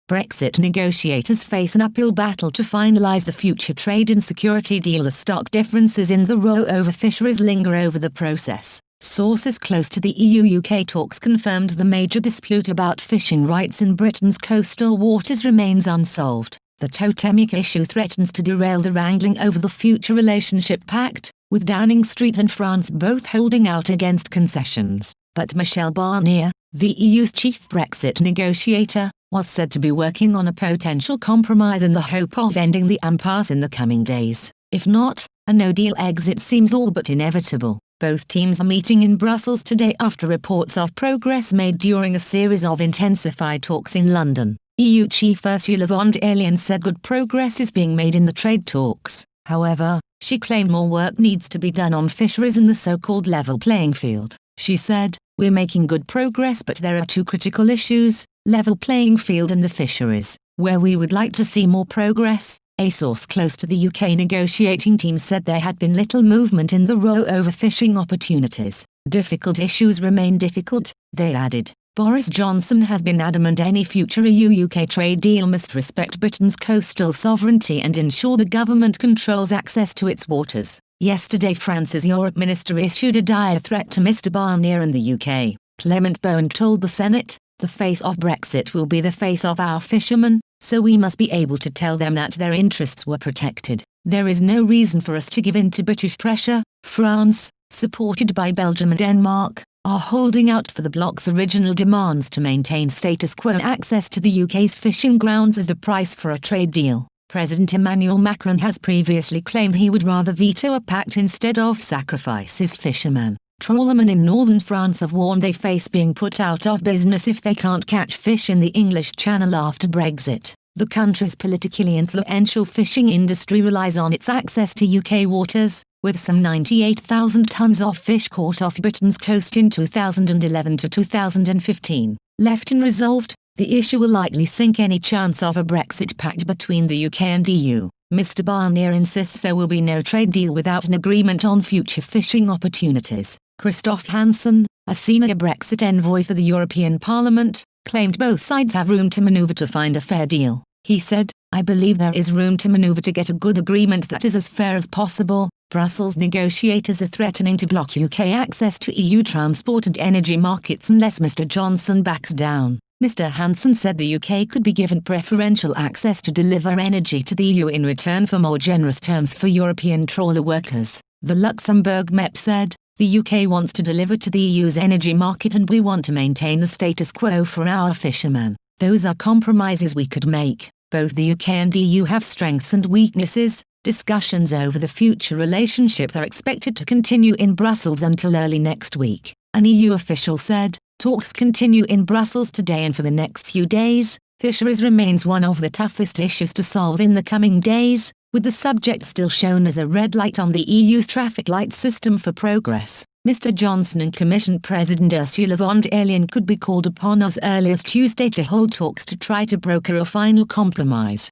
Brexit negotiators face an uphill battle to finalise the future trade and security deal as stock differences in the row over fisheries linger over the process. Sources close to the EU-UK talks confirmed the major dispute about fishing rights in Britain's coastal waters remains unsolved. The totemic issue threatens to derail the wrangling over the future relationship pact, with Downing Street and France both holding out against concessions. But Michel Barnier, the EU's chief Brexit negotiator, was said to be working on a potential compromise in the hope of ending the impasse in the coming days. If not, a no-deal exit seems all but inevitable. Both teams are meeting in Brussels today after reports of progress made during a series of intensified talks in London. EU Chief Ursula von der Leyen said good progress is being made in the trade talks. However, she claimed more work needs to be done on fisheries and the so-called level playing field. She said, "We're making good progress, but there are two critical issues, level playing field and the fisheries, where we would like to see more progress." A source close to the UK negotiating team said there had been little movement in the row over fishing opportunities. Difficult issues remain difficult, they added. Boris Johnson has been adamant any future EU-UK trade deal must respect Britain's coastal sovereignty and ensure the government controls access to its waters. Yesterday, France's Europe minister issued a dire threat to Mr Barnier in the UK. Clement Bowen told the Senate, "The face of Brexit will be the face of our fishermen, so we must be able to tell them that their interests were protected. There is no reason for us to give in to British pressure." France, supported by Belgium and Denmark, are holding out for the bloc's original demands to maintain status quo access to the UK's fishing grounds as the price for a trade deal. President Emmanuel Macron has previously claimed he would rather veto a pact instead of sacrifice his fishermen. Trawlermen in northern France have warned they face being put out of business if they can't catch fish in the English Channel after Brexit. The country's politically influential fishing industry relies on its access to UK waters, with some 98,000 tons of fish caught off Britain's coast in 2011 to 2015. Left unresolved, the issue will likely sink any chance of a Brexit pact between the UK and EU. Mr Barnier insists there will be no trade deal without an agreement on future fishing opportunities. Christoph Hansen, a senior Brexit envoy for the European Parliament, claimed both sides have room to manoeuvre to find a fair deal. He said, "I believe there is room to manoeuvre to get a good agreement that is as fair as possible." Brussels negotiators are threatening to block UK access to EU transport and energy markets unless Mr Johnson backs down. Mr Hansen said the UK could be given preferential access to deliver energy to the EU in return for more generous terms for European trawler workers. The Luxembourg MEP said, "The UK wants to deliver to the EU's energy market and we want to maintain the status quo for our fishermen. Those are compromises we could make." Both the UK and EU have strengths and weaknesses. Discussions over the future relationship are expected to continue in Brussels until early next week. An EU official said, "Talks continue in Brussels today and for the next few days. Fisheries remains one of the toughest issues to solve in the coming days, with the subject still shown as a red light on the EU's traffic light system for progress." Mr Johnson and Commission President Ursula von der Leyen could be called upon as early as Tuesday to hold talks to try to broker a final compromise.